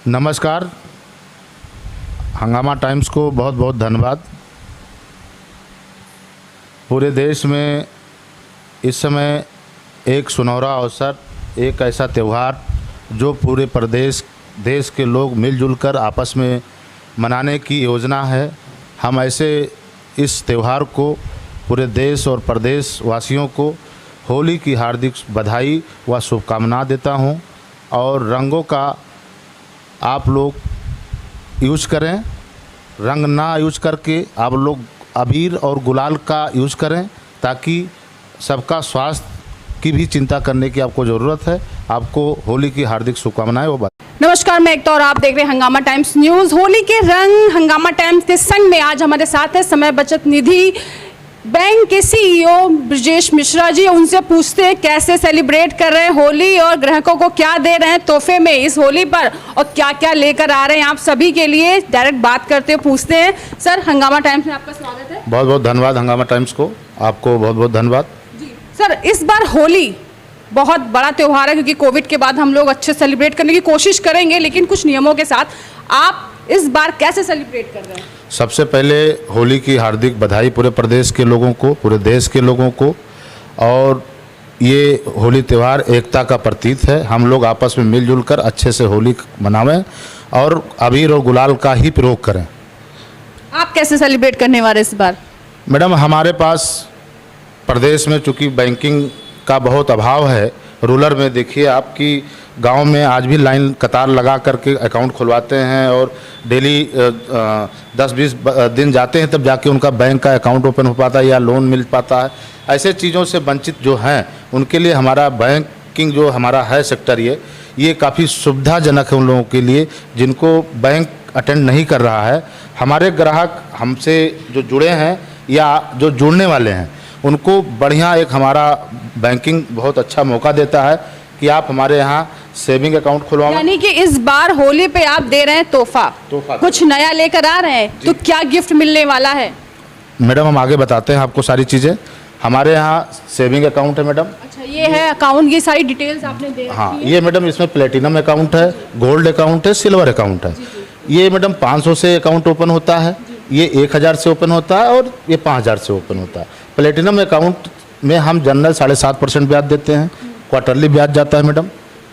नमस्कार। हंगामा टाइम्स को बहुत बहुत धन्यवाद। पूरे देश में इस समय एक सुनहरा अवसर, एक ऐसा त्यौहार जो पूरे देश के लोग मिलजुल कर आपस में मनाने की योजना है। हम ऐसे इस त्यौहार को पूरे देश और प्रदेश वासियों को होली की हार्दिक बधाई व शुभकामना देता हूं। और रंगों का आप लोग यूज करें, रंग ना यूज करके आप लोग अबीर और गुलाल का यूज करें, ताकि सबका स्वास्थ्य की भी चिंता करने की आपको ज़रूरत है। आपको होली की हार्दिक शुभकामनाएं। वो बात। नमस्कार, मैं एकता और आप देख रहे हैं हंगामा टाइम्स न्यूज़। होली के रंग हंगामा टाइम्स के संग में आज हमारे साथ है समय बचत निधि बैंक के सीईओ ब्रजेश मिश्रा जी। उनसे पूछते हैं कैसे सेलिब्रेट कर रहे हैं होली और ग्राहकों को क्या दे रहे हैं तोहफे में इस होली पर और क्या क्या लेकर आ रहे हैं आप सभी के लिए। डायरेक्ट बात करते हैं, पूछते हैं। सर, हंगामा टाइम्स में आपका स्वागत है। बहुत बहुत धन्यवाद। हंगामा टाइम्स को आपको बहुत बहुत धन्यवाद जी। सर, इस बार होली बहुत बड़ा त्यौहार है क्योंकि कोविड के बाद हम लोग अच्छे सेलिब्रेट करने की कोशिश करेंगे, लेकिन कुछ नियमों के साथ। आप इस बार कैसे सेलिब्रेट कर रहे हैं? सबसे पहले होली की हार्दिक बधाई पूरे प्रदेश के लोगों को, पूरे देश के लोगों को। और ये होली त्यौहार एकता का प्रतीक है। हम लोग आपस में मिलजुल कर अच्छे से होली मनावें और अबीर और गुलाल का ही प्रयोग करें। आप कैसे सेलिब्रेट करने वाले इस बार? मैडम, हमारे पास प्रदेश में चूँकि बैंकिंग का बहुत अभाव है, रूरल में देखिए आपकी गांव में आज भी लाइन कतार लगा करके अकाउंट खुलवाते हैं और डेली 10-20 दिन जाते हैं तब जाके उनका बैंक का अकाउंट ओपन हो पाता है या लोन मिल पाता है। ऐसे चीज़ों से वंचित जो हैं उनके लिए हमारा बैंकिंग जो हमारा है सेक्टर, ये काफ़ी सुविधाजनक है उन लोगों के लिए जिनको बैंक अटेंड नहीं कर रहा है। हमारे ग्राहक हमसे जो जुड़े हैं या जो जुड़ने वाले हैं उनको बढ़िया एक हमारा बैंकिंग बहुत अच्छा मौका देता है कि आप हमारे यहाँ सेविंग अकाउंट खुलवाओ। यानी कि इस बार होली पे आप दे रहे हैं तोहफा, कुछ नया लेकर आ रहे हैं, तो क्या गिफ्ट मिलने वाला है? मैडम, हम आगे बताते हैं आपको सारी चीज़ें। हमारे यहाँ सेविंग अकाउंट है मैडम। अच्छा, ये है अकाउंट, ये सारी डिटेल्स आपने दे हाँ, ये मैडम इसमें प्लेटिनम अकाउंट है, गोल्ड अकाउंट है, सिल्वर अकाउंट है। ये मैडम 500 से अकाउंट ओपन होता है, ये 1000 से ओपन होता है और ये 5000 से ओपन होता है। प्लेटिनम अकाउंट में हम जनरल 7.5% ब्याज देते हैं, क्वार्टरली ब्याज जाता है मैडम,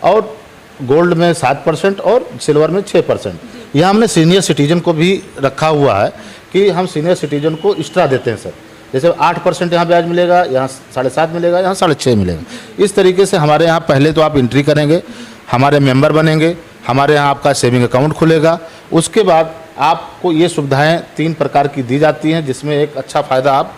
और गोल्ड में 7% और सिल्वर में 6%। यहाँ हमने सीनियर सिटीजन को भी रखा हुआ है कि हम सीनियर सिटीजन को एक्स्ट्रा देते हैं सर। जैसे 8% यहाँ ब्याज मिलेगा, यहाँ 7.5 मिलेगा, यहाँ 6.5 मिलेगा। इस तरीके से हमारे यहाँ पहले तो आप एंट्री करेंगे, हमारे मेंबर बनेंगे, हमारे यहाँ आपका सेविंग अकाउंट खुलेगा। उसके बाद आपको ये सुविधाएँ 3 प्रकार की दी जाती हैं जिसमें एक अच्छा फ़ायदा आप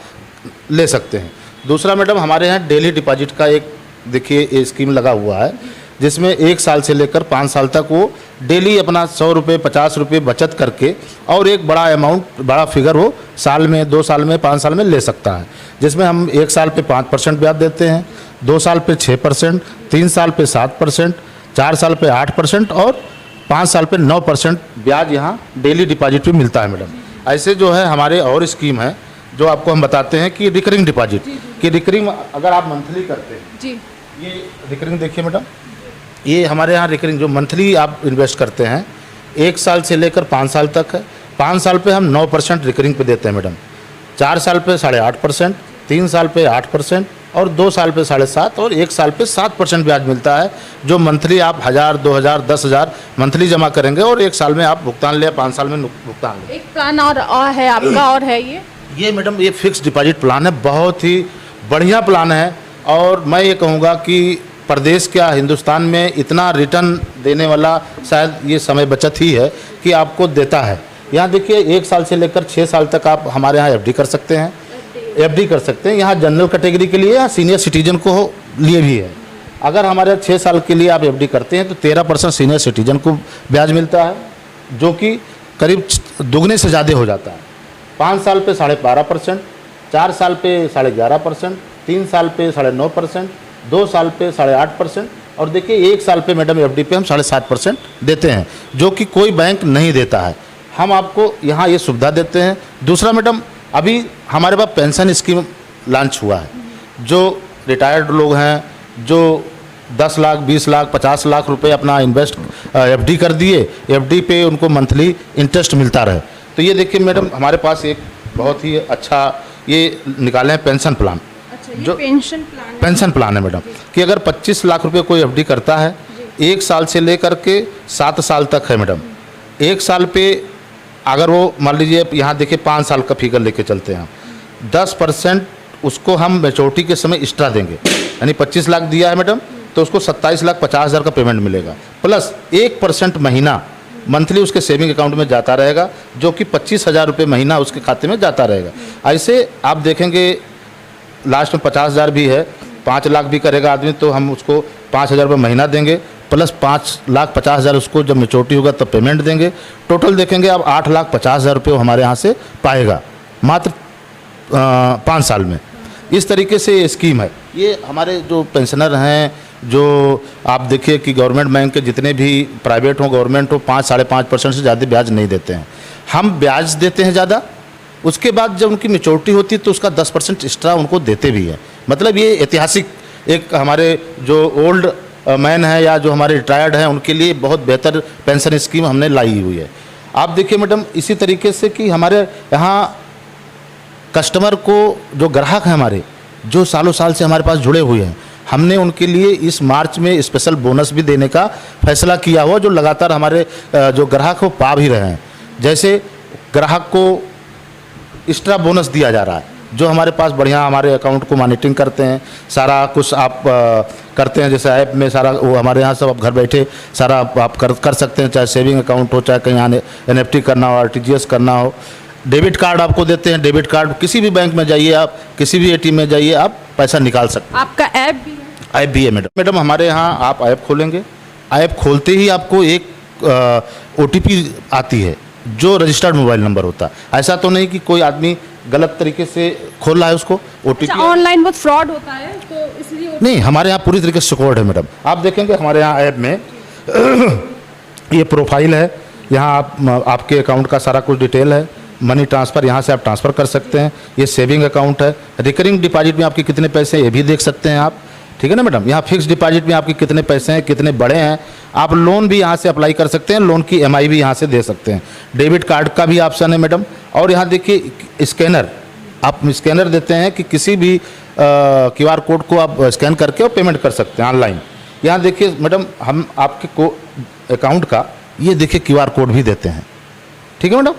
ले सकते हैं। दूसरा मैडम, हमारे यहाँ डेली डिपॉजिट का एक देखिए ये स्कीम लगा हुआ है जिसमें 1 साल से लेकर 5 साल तक वो डेली अपना 100 रुपये 50 रुपये बचत करके और एक बड़ा अमाउंट, बड़ा फिगर वो साल में, 2 साल में, 5 साल में ले सकता है। जिसमें हम 1 साल पे 5% ब्याज देते हैं, 2 साल पे 6%, 3 साल पे 7%, 4 साल पे 8% और 5 साल पे 9% ब्याज यहाँ डेली डिपॉजिट पे मिलता है मैडम। ऐसे जो है हमारे और स्कीम है जो आपको हम बताते हैं कि रिकरिंग डिपॉजिट कि रिकरिंग अगर आप मंथली करते हैं जी, ये रिकरिंग देखिए मैडम, ये हमारे यहाँ रिकरिंग जो मंथली आप इन्वेस्ट करते हैं 1 साल से लेकर 5 साल तक है। 5 साल पे हम 9% रिकरिंग पे देते हैं मैडम, 4 साल पे 8.5%, 3 साल पे 8% और 2 साल पे 7.5% और 1 साल पे 7% ब्याज मिलता है। जो मंथली आप 1000, 2000, 10,000 मंथली जमा करेंगे और 1 साल में आप भुगतान ले, 5 साल में भुगतान ले। एक प्लान और है आपका, और है ये मैडम, ये फिक्स डिपॉजिट प्लान है, बहुत ही बढ़िया प्लान है। और मैं ये कहूँगा कि प्रदेश क्या हिंदुस्तान में इतना रिटर्न देने वाला शायद ये समय बचत ही है कि आपको देता है। यहाँ देखिए 1 साल से लेकर 6 साल तक आप हमारे यहाँ एफडी कर सकते हैं, एफडी कर सकते हैं। यहाँ जनरल कैटेगरी के लिए या सीनियर सिटीजन को लिए भी है। अगर हमारे 6 साल के लिए आप एफडी करते हैं तो 13% सीनियर सिटीजन को ब्याज मिलता है, जो कि करीब दुगने से ज़्यादा हो जाता है। 5 साल पे 12.5%, 4 साल पे 11.5%, 3 साल पे 9.5%, 2 साल पे 8.5% और देखिए 1 साल पे मैडम एफडी पे हम 7.5% देते हैं, जो कि कोई बैंक नहीं देता है। हम आपको यहाँ ये सुविधा देते हैं। दूसरा मैडम, अभी हमारे पास पेंशन स्कीम लॉन्च हुआ है। जो रिटायर्ड लोग हैं, जो 10 लाख 20 लाख 50 लाख रुपए अपना इन्वेस्ट एफडी कर दिए, एफडी पे उनको मंथली इंटरेस्ट मिलता रहे। तो ये देखिए मैडम, हमारे पास एक बहुत ही अच्छा ये निकाले हैं पेंशन प्लान। अच्छा, जो पेंशन प्लान है मैडम, कि अगर 25 लाख रुपए कोई एफडी करता है, 1 साल से लेकर के 7 साल तक है मैडम। 1 साल पे अगर वो मान लीजिए यहाँ देखिए 5 साल का फिगर लेके चलते हैं, 10% उसको हम मैच्योरिटी के समय एक्स्ट्रा देंगे। यानी 25 लाख दिया है मैडम, तो उसको 27,50,000 का पेमेंट मिलेगा, प्लस 1% महीना मंथली उसके सेविंग अकाउंट में जाता रहेगा, जो कि 25,000 रुपये महीना उसके खाते में जाता रहेगा। ऐसे आप देखेंगे लास्ट में 50,000 भी है, 5 लाख भी करेगा आदमी तो हम उसको 5,000 रुपये महीना देंगे, प्लस 5,50,000 उसको जब मैच्योरिटी होगा तब पेमेंट देंगे। टोटल देखेंगे अब 8,50,000 रुपये हमारे यहाँ से पाएगा मात्र 5 साल में। इस तरीके से ये स्कीम है। ये हमारे जो पेंशनर हैं, जो आप देखिए कि गवर्नमेंट बैंक के जितने भी प्राइवेट हो गवर्नमेंट हो, 5-5.5% से ज़्यादा ब्याज नहीं देते हैं, हम ब्याज देते हैं ज़्यादा। उसके बाद जब उनकी मैच्योरिटी होती है तो उसका 10% एक्स्ट्रा उनको देते भी हैं। मतलब ये ऐतिहासिक एक हमारे जो ओल्ड मैन है या जो हमारे रिटायर्ड हैं उनके लिए बहुत बेहतर पेंशन स्कीम हमने लाई हुई है। आप देखिए मैडम, इसी तरीके से कि हमारे यहाँ कस्टमर को, जो ग्राहक हैं हमारे, जो सालों साल से हमारे पास जुड़े हुए हैं, हमने उनके लिए इस मार्च में स्पेशल बोनस भी देने का फैसला किया हुआ, जो लगातार हमारे जो ग्राहक हो पा भी रहे हैं। जैसे ग्राहक को एक्स्ट्रा बोनस दिया जा रहा है, जो हमारे पास बढ़िया हमारे अकाउंट को मॉनिटरिंग करते हैं, सारा कुछ आप करते हैं, जैसे ऐप में सारा वो हमारे यहाँ सब आप घर बैठे सारा आप कर सकते हैं, चाहे सेविंग अकाउंट हो, चाहे कहीं NFT करना हो, RTGS करना हो। डेबिट कार्ड आपको देते हैं, डेबिट कार्ड किसी भी बैंक में जाइए, आप किसी भी ATM में जाइए, आप पैसा निकाल सकते हैं। आपका ऐप भी है? ऐप भी है मैडम। हमारे यहाँ आप ऐप खोलेंगे, ऐप खोलते ही आपको एक OTP आती है जो रजिस्टर्ड मोबाइल नंबर होता है। ऐसा तो नहीं कि कोई आदमी गलत तरीके से खोल रहा है उसको OTP। ऑनलाइन बहुत फ्रॉड होता है तो इसलिए नहीं, हमारे यहाँ पूरी तरीके से सिक्योर्ड है मैडम। आप देखेंगे हमारे यहाँ ऐप में ये प्रोफाइल है, यहाँ आपके अकाउंट का सारा कुछ डिटेल है, मनी ट्रांसफ़र यहाँ से आप ट्रांसफ़र कर सकते हैं। ये सेविंग अकाउंट है, रिकरिंग डिपॉजिट में आपके कितने पैसे हैं ये भी देख सकते हैं आप, ठीक है ना मैडम। यहाँ फिक्स डिपॉजिट में आपके कितने पैसे हैं, कितने बड़े हैं, आप लोन भी यहाँ से अप्लाई कर सकते हैं, लोन की EMI भी यहाँ से दे सकते हैं। डेबिट कार्ड का भी ऑप्शन है मैडम। और यहाँ देखिए स्कैनर, आप स्कैनर देते हैं कि किसी भी QR कोड को आप स्कैन करके और पेमेंट कर सकते हैं ऑनलाइन। यहाँ देखिए मैडम, हम आपके अकाउंट का ये देखिए QR कोड भी देते हैं, ठीक है मैडम।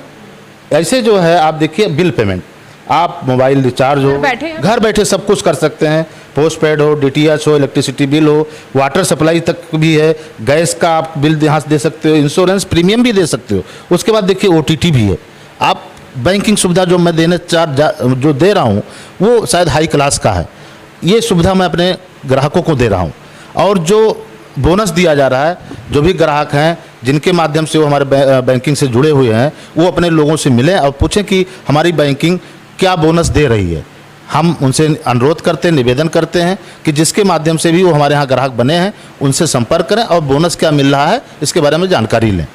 ऐसे जो है आप देखिए बिल पेमेंट, आप मोबाइल रिचार्ज हो, घर बैठे सब कुछ कर सकते हैं। पोस्ट पेड हो, DTH हो, इलेक्ट्रिसिटी बिल हो, वाटर सप्लाई तक भी है, गैस का आप बिल यहाँ से दे सकते हो, इंश्योरेंस प्रीमियम भी दे सकते हो। उसके बाद देखिए OTT भी है। आप बैंकिंग सुविधा जो मैं जो दे रहा हूँ वो शायद हाई क्लास का है, ये सुविधा मैं अपने ग्राहकों को दे रहा हूँ। और जो बोनस दिया जा रहा है, जो भी ग्राहक हैं जिनके माध्यम से वो हमारे बैंकिंग से जुड़े हुए हैं, वो अपने लोगों से मिलें और पूछें कि हमारी बैंकिंग क्या बोनस दे रही है। हम उनसे अनुरोध करते हैं, निवेदन करते हैं कि जिसके माध्यम से भी वो हमारे यहाँ ग्राहक बने हैं उनसे संपर्क करें और बोनस क्या मिल रहा है इसके बारे में जानकारी लें।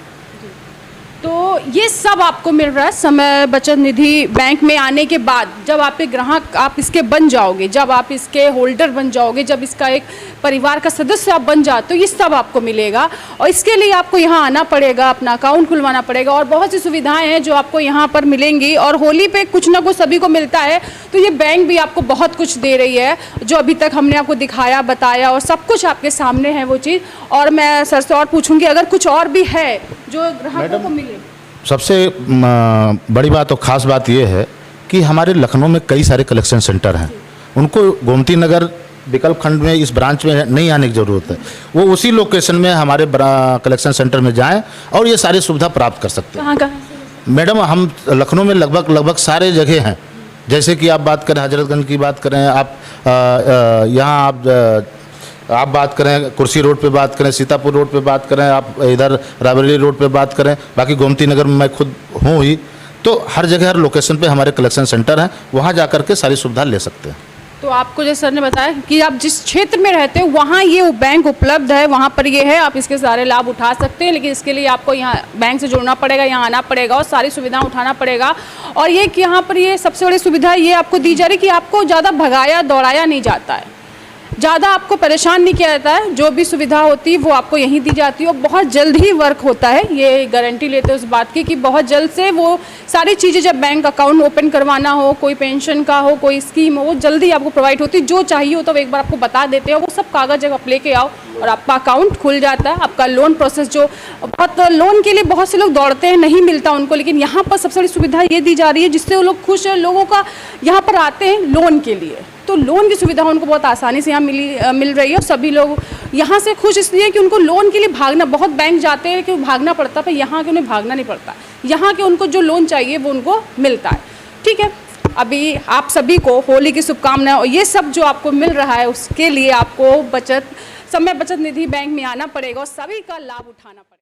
तो ये सब आपको मिल रहा है समय बचत निधि बैंक में आने के बाद। जब आप एक ग्राहक, आप इसके बन जाओगे, जब आप इसके होल्डर बन जाओगे, जब इसका एक परिवार का सदस्य आप बन जाते हो, ये सब आपको मिलेगा। और इसके लिए आपको यहाँ आना पड़ेगा, अपना अकाउंट खुलवाना पड़ेगा और बहुत सी सुविधाएं हैं जो आपको यहाँ पर मिलेंगी। और होली पे कुछ ना कुछ सभी को मिलता है, तो ये बैंक भी आपको बहुत कुछ दे रही है, जो अभी तक हमने आपको दिखाया, बताया और सब कुछ आपके सामने है वो चीज़। और मैं सर से और पूछूंगी अगर कुछ और भी है जो ग्राहकों को मिले। सबसे बड़ी बात और ख़ास बात ये है कि हमारे लखनऊ में कई सारे कलेक्शन सेंटर हैं, उनको गोमती नगर विकल्प खंड में इस ब्रांच में नहीं आने की ज़रूरत है। वो उसी लोकेशन में हमारे कलेक्शन सेंटर में जाएं और ये सारी सुविधा प्राप्त कर सकते हैं। कहाँ मैडम, हम लखनऊ में लगभग सारे जगह हैं। जैसे कि आप बात करें हजरतगंज की बात करें, आप यहाँ आप बात करें कुर्सी रोड पे बात करें, सीतापुर रोड पे बात करें, आप इधर रायबरेली रोड पे बात करें, बाकी गोमती नगर में मैं खुद हूँ ही, तो हर जगह हर लोकेशन पे हमारे कलेक्शन सेंटर हैं, वहाँ जा कर के सारी सुविधा ले सकते हैं। तो आपको जैसे सर ने बताया कि आप जिस क्षेत्र में रहते हो वहाँ ये बैंक उपलब्ध है, वहाँ पर ये है, आप इसके सारे लाभ उठा सकते हैं। लेकिन इसके लिए आपको यहाँ बैंक से जुड़ना पड़ेगा, यहाँ आना पड़ेगा और सारी सुविधाएं उठाना पड़ेगा। और ये कि यहाँ पर ये सबसे बड़ी सुविधा ये आपको दी जा रही है कि आपको ज़्यादा भगाया दौड़ाया नहीं जाता है। ज़्यादा आपको परेशान नहीं किया जाता है, जो भी सुविधा होती है वो आपको यहीं दी जाती है और बहुत जल्द ही वर्क होता है। ये गारंटी लेते हैं उस बात की कि बहुत जल्द से वो सारी चीज़ें, जब बैंक अकाउंट ओपन करवाना हो, कोई पेंशन का हो, कोई स्कीम हो, वो जल्दी आपको प्रोवाइड होती है। जो चाहिए हो तो वो एक बार आपको बता देते हैं, वो सब कागज़ जब आप लेके आओ और आपका अकाउंट खुल जाता है। आपका लोन प्रोसेस, जो बहुत लोन के लिए बहुत से लोग दौड़ते हैं, नहीं मिलता उनको, लेकिन यहाँ पर सबसे बड़ी सुविधा ये दी जा रही है जिससे वो लोग खुश हैं। लोगों का यहाँ पर आते हैं लोन के लिए, तो लोन की सुविधा उनको बहुत आसानी से यहाँ मिल रही है और सभी लोग यहाँ से खुश इसलिए कि उनको लोन के लिए भागना, बहुत बैंक जाते हैं कि भागना पड़ता है, पर यहाँ के उन्हें भागना नहीं पड़ता। यहाँ के उनको जो लोन चाहिए वो उनको मिलता है। ठीक है, अभी आप सभी को होली की शुभकामनाएं। और ये सब जो आपको मिल रहा है उसके लिए आपको समय बचत निधि बैंक में आना पड़ेगा और सभी का लाभ उठाना पड़ेगा।